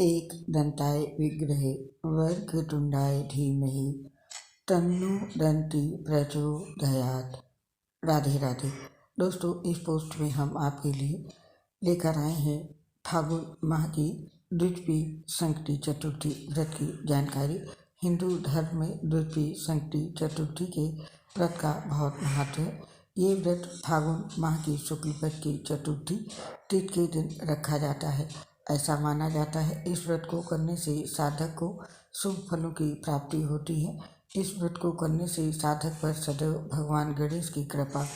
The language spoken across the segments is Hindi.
एकदन्ताय विग्रहे वक्रतुण्डाय धीमहि तन्नो दन्ति प्रचोदयात्। राधे राधे। दोस्तों, इस पोस्ट में हम आपके लिए लेकर आए हैं फागुन माह की द्वितीय संकटी चतुर्थी व्रत की जानकारी। हिंदू धर्म में द्वितीय संकटी चतुर्थी के व्रत का बहुत महत्व है। ये व्रत फागुन माह की शुक्ल पक्ष की चतुर्थी तिथि के दिन रखा जाता है। ऐसा माना जाता है इस व्रत को करने से साधक को शुभ फलों की प्राप्ति होती है। इस व्रत को करने से साधक पर सदैव भगवान गणेश की कृपा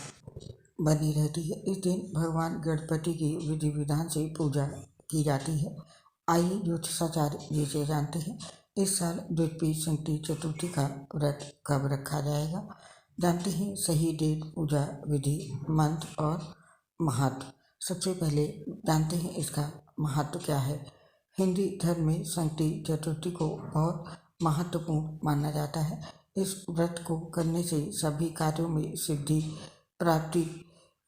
बनी रहती है। इस दिन भगवान गणपति की विधि विधान से पूजा की जाती है। आइए ज्योतिषाचार्य जी से जानते हैं इस साल द्वितीय संकटी चतुर्थी का व्रत कब रखा जाएगा। जानते हैं सही डेट, पूजा विधि, मंत्र और महत्व। सबसे पहले जानते हैं इसका महत्व क्या है। हिंदी धर्म में संकटी चतुर्थी को बहुत महत्वपूर्ण माना जाता है। इस व्रत को करने से सभी कार्यों में सिद्धि प्राप्ति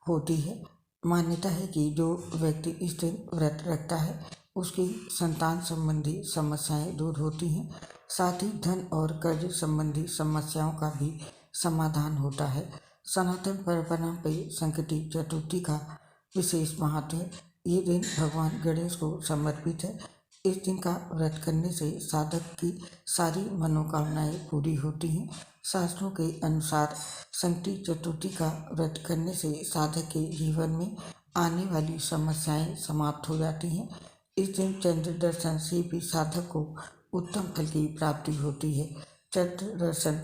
होती है। मान्यता है कि जो व्यक्ति इस दिन व्रत रखता है उसकी संतान संबंधी समस्याएं दूर होती हैं। साथ ही धन और कर्ज संबंधी समस्याओं का भी समाधान होता है। सनातन परंपरा में संकटी चतुर्थी का विशेष महत्व है। ये दिन भगवान गणेश को समर्पित है। इस दिन का व्रत करने से साधक की सारी मनोकामनाएं पूरी होती हैं। शास्त्रों के अनुसार संकटी चतुर्थी का व्रत करने से साधक के जीवन में आने वाली समस्याएं समाप्त हो जाती हैं। इस दिन चंद्र दर्शन से भी साधक को उत्तम फल की प्राप्ति होती है। चंद्र दर्शन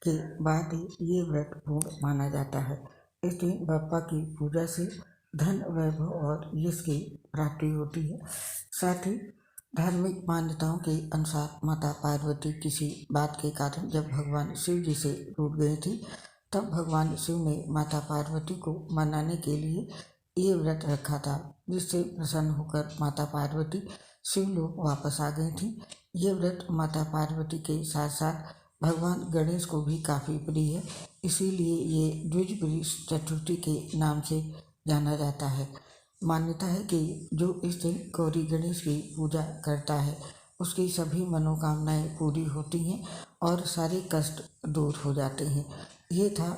के बाद ही ये व्रत पूर्ण माना जाता है। इस दिन बाप्पा की पूजा से धन, वैभव और यश की प्राप्ति होती है। साथ ही धार्मिक मान्यताओं के अनुसार माता पार्वती किसी बात के कारण जब भगवान शिव जी से रूठ गए थे, तब भगवान शिव ने माता पार्वती को मनाने के लिए ये व्रत रखा था, जिससे प्रसन्न होकर माता पार्वती शिवलोक वापस आ गई थी। ये व्रत माता पार्वती के साथ साथ भगवान गणेश को भी काफ़ी प्रिय है, इसीलिए ये द्विजवृष चतुर्थी के नाम से जाना जाता है। मान्यता है कि जो इस दिन गौरी गणेश की पूजा करता है उसकी सभी मनोकामनाएं पूरी होती हैं और सारे कष्ट दूर हो जाते हैं। ये था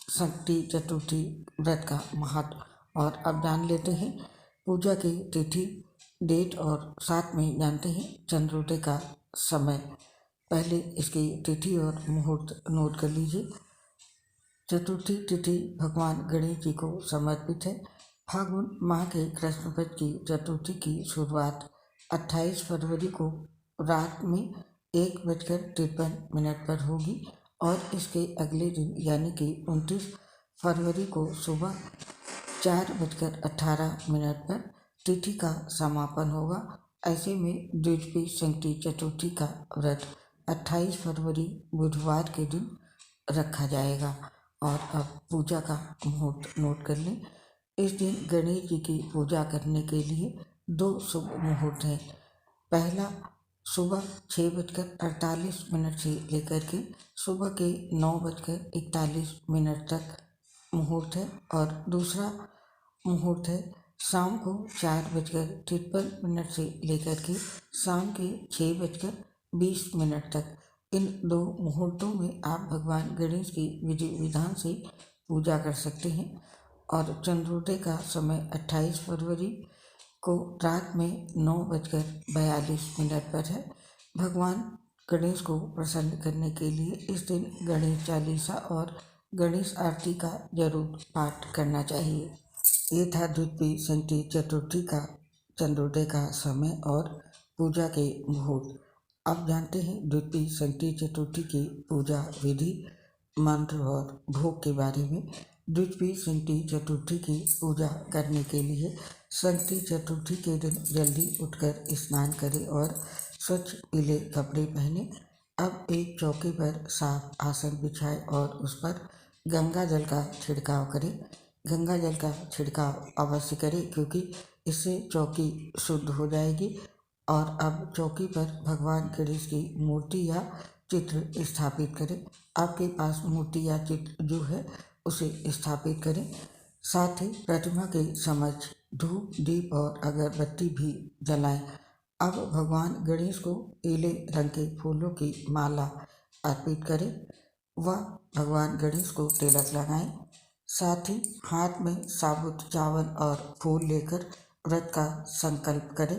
संकटी चतुर्थी व्रत का महत्व। और अब जान लेते हैं पूजा की तिथि, डेट और साथ में जानते हैं चंद्रोदय का समय। पहले इसकी तिथि और मुहूर्त नोट कर लीजिए। चतुर्थी तिथि भगवान गणेश जी को समर्पित है। फागुन माह के कृष्ण पक्ष की चतुर्थी की शुरुआत 28 फरवरी को रात में 1:53 पर होगी और इसके अगले दिन यानी कि 29 फरवरी को सुबह 4:18 पर तिथि का समापन होगा। ऐसे में द्वितीय संकटी चतुर्थी का व्रत 28 फरवरी बुधवार के दिन रखा जाएगा। और अब पूजा का मुहूर्त नोट कर लें। इस दिन गणेश जी की पूजा करने के लिए 2 शुभ मुहूर्त हैं। पहला सुबह 6:48 से लेकर के सुबह के 9:41 तक मुहूर्त है और दूसरा मुहूर्त है शाम को 4:53 से लेकर के शाम के 6:20 तक। इन 2 मुहूर्तों में आप भगवान गणेश की विधि विधान से पूजा कर सकते हैं। और चंद्रोदय का समय 28 फरवरी को रात में 9:42 पर है। भगवान गणेश को प्रसन्न करने के लिए इस दिन गणेश चालीसा और गणेश आरती का जरूर पाठ करना चाहिए। ये था द्वितीय संकटी चतुर्थी का चंद्रोदय का समय और पूजा के मुहूर्त। अब जानते हैं द्वितीय संकटी चतुर्थी की पूजा विधि, मंत्र और भोग के बारे में। द्वितीय संकटी चतुर्थी की पूजा करने के लिए संकटी चतुर्थी के दिन जल्दी उठकर स्नान करें और स्वच्छ पीले कपड़े पहने। अब एक चौकी पर साफ आसन बिछाएं और उस पर गंगा जल का छिड़काव करें। गंगा जल का छिड़काव अवश्य करें क्योंकि इससे चौकी शुद्ध हो जाएगी। और अब चौकी पर भगवान गणेश की मूर्ति या चित्र स्थापित करें। आपके पास मूर्ति या चित्र जो है उसे स्थापित करें। साथ ही प्रतिमा के समक्ष धूप, दीप और अगरबत्ती भी जलाएं। अब भगवान गणेश को पीले रंग के फूलों की माला अर्पित करें व भगवान गणेश को तिलक लगाएं। साथ ही हाथ में साबुत चावल और फूल लेकर व्रत का संकल्प करें।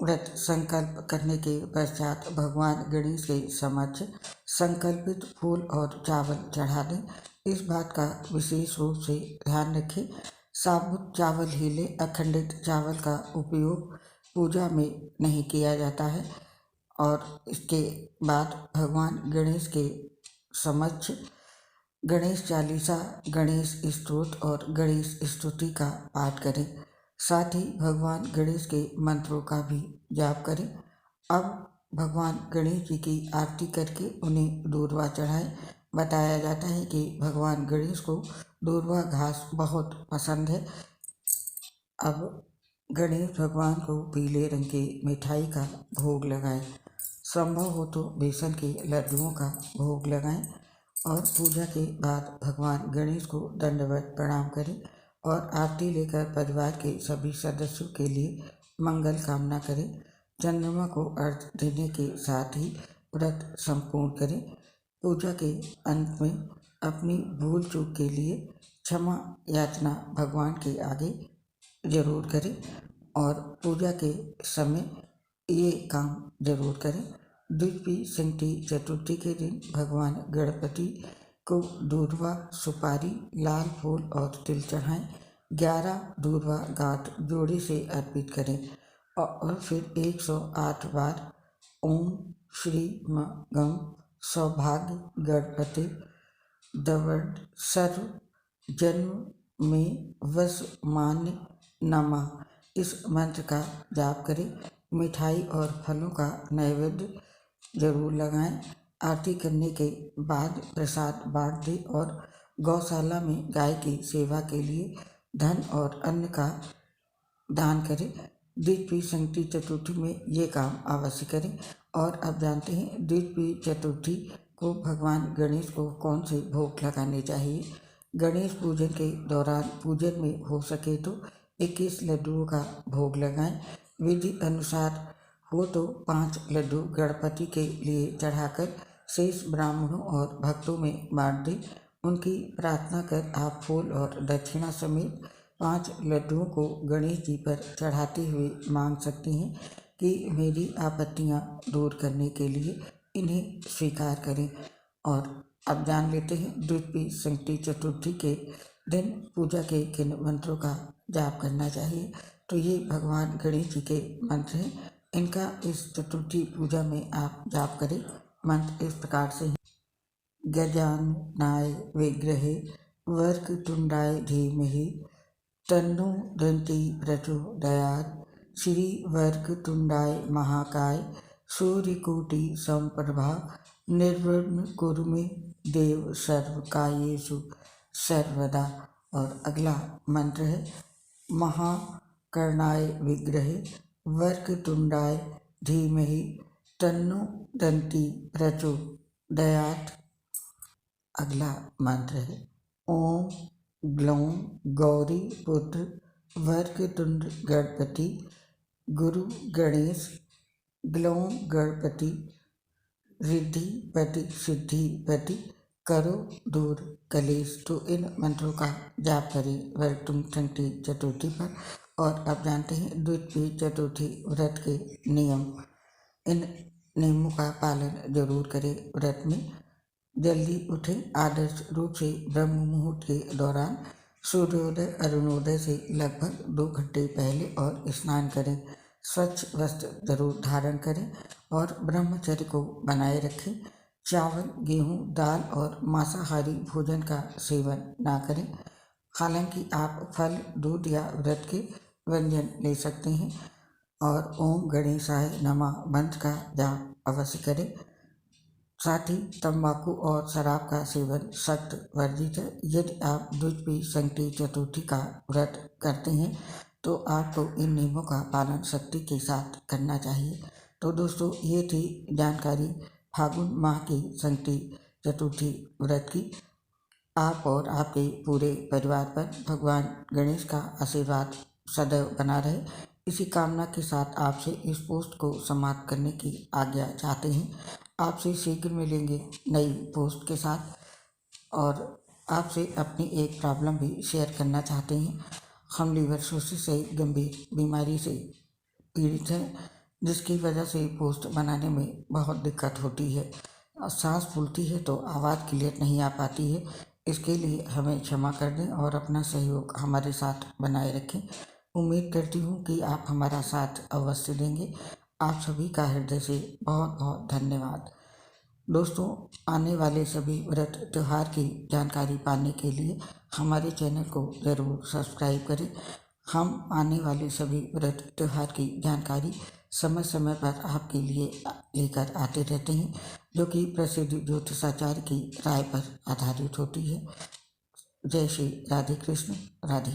व्रत संकल्प करने के पश्चात भगवान गणेश के समक्ष संकल्पित फूल और चावल चढ़ा दें। इस बात का विशेष रूप से ध्यान रखें, साबुत चावल ही लें, अखंडित चावल का उपयोग पूजा में नहीं किया जाता है। और इसके बाद भगवान गणेश के समक्ष गणेश चालीसा, गणेश स्तोत्र और गणेश स्तुति का पाठ करें। साथ ही भगवान गणेश के मंत्रों का भी जाप करें। अब भगवान गणेश जी की आरती करके उन्हें दूर्वा चढ़ाएं। बताया जाता है कि भगवान गणेश को दूर्वा घास बहुत पसंद है। अब गणेश भगवान को पीले रंग की मिठाई का भोग लगाएं। संभव हो तो बेसन के लड्डुओं का भोग लगाएं और पूजा के बाद भगवान गणेश को दंडवत प्रणाम करें और आरती लेकर परिवार के सभी सदस्यों के लिए मंगल कामना करें। चंद्रमा को अर्घ्य देने के साथ ही व्रत संपूर्ण करें। पूजा के अंत में अपनी भूल चूक के लिए क्षमा याचना भगवान के आगे जरूर करें और पूजा के समय ये काम जरूर करें। द्वितीय संकटी चतुर्थी के दिन भगवान गणपति को दूर्वा, सुपारी, लाल फूल और तिल चढ़ाएं। 11 दूर्वा गांठ जोड़े से अर्पित करें और फिर 108 बार ओम श्री म गम सौभाग्य गणपति दवड सर्व जन्म में वसमान्य नमः इस मंत्र का जाप करें। मिठाई और फलों का नैवेद्य जरूर लगाएं। आरती करने के बाद प्रसाद बांट दें और गौशाला में गाय की सेवा के लिए धन और अन्न का दान करें। द्वितीय संकटी चतुर्थी में ये काम अवश्य करें। और अब जानते हैं द्वितीय चतुर्थी को भगवान गणेश को कौन से भोग लगाने चाहिए। गणेश पूजन के दौरान पूजन में हो सके तो 21 लड्डुओं का भोग लगाएं। विधि अनुसार हो तो 5 लड्डू गणपति के लिए चढ़ाकर शेष ब्राह्मणों और भक्तों में बांट दें। उनकी प्रार्थना कर आप फूल और दक्षिणा समेत 5 लड्डुओं को गणेश जी पर चढ़ाते हुए मांग सकते हैं कि मेरी आपत्तियां दूर करने के लिए इन्हें स्वीकार करें। और अब जान लेते हैं द्वितीय संकटी चतुर्थी के दिन पूजा के किन मंत्रों का जाप करना चाहिए। तो ये भगवान गणेश जी के मंत्र हैं, इनका इस चतुर्थी पूजा में आप जाप करें। मंत्र इस प्रकार से हैं। गजाननाय विग्रहे वक्रतुंडाय धीमहि तन्नो दन्ति प्रचोदयात्। श्री वक्रतुंडाय महाकाय सूर्यकोटि समप्रभा निर्विघ्नं कुरु मे देव सर्वकार्येषु सर्वदा। और अगला मंत्र है महाकर्णाय विग्रहे वक्रतुंडाय धीमहि तन्नो दन्ति प्रचोदयात्। अगला मंत्र है ओम ग्लौं गौरी पुत्र वक्रतुंड गणपति गुरु गणेश ग्लौं गणपति रिद्धिपति सिद्धिपति करो दूर कलेश। तो इन मंत्रों का जाप करें वक्रतुंड संकटी चतुर्थी पर। और अब जानते हैं द्वितीय चतुर्थी व्रत के नियम। इन नियमों का पालन जरूर करें। व्रत में जल्दी उठें। आदर्श रूप से ब्रह्म मुहूर्त के दौरान सूर्योदय अरुणोदय से लगभग 2 घंटे पहले और स्नान करें। स्वच्छ वस्त्र जरूर धारण करें और ब्रह्मचर्य को बनाए रखें। चावल, गेहूं, दाल और मांसाहारी भोजन का सेवन ना करें। हालांकि आप फल, दूध या व्रत के व्यंजन ले सकते हैं। और ओम गणेशाय नमः मंत्र का जाप अवश्य करें। साथ ही तंबाकू और शराब का सेवन सख्त वर्जित है। यदि आप द्वितीय संकटी चतुर्थी का व्रत करते हैं तो आपको इन नियमों का पालन सख्ती के साथ करना चाहिए। तो दोस्तों ये थी जानकारी फागुन माह की संकटी चतुर्थी व्रत की। आप और आपके पूरे परिवार पर भगवान गणेश का आशीर्वाद सदैव बना रहे, इसी कामना के साथ आपसे इस पोस्ट को समाप्त करने की आज्ञा चाहते हैं। आपसे शीघ्र मिलेंगे नई पोस्ट के साथ और आपसे अपनी एक प्रॉब्लम भी शेयर करना चाहते हैं। हम लीवर सिरोसिस से गंभीर बीमारी से पीड़ित हैं, जिसकी वजह से पोस्ट बनाने में बहुत दिक्कत होती है। सांस फूलती है तो आवाज़ क्लियर नहीं आ पाती है। इसके लिए हमें क्षमा कर दें और अपना सहयोग हमारे साथ बनाए रखें। उम्मीद करती हूँ कि आप हमारा साथ अवश्य देंगे। आप सभी का हृदय से बहुत बहुत धन्यवाद। दोस्तों, आने वाले सभी व्रत त्यौहार की जानकारी पाने के लिए हमारे चैनल को ज़रूर सब्सक्राइब करें। हम आने वाले सभी व्रत त्यौहार की जानकारी समय समय पर आपके लिए लेकर आते रहते हैं, जो कि प्रसिद्ध ज्योतिषाचार्य की राय पर आधारित होती है। जय श्री राधे कृष्ण, राधे।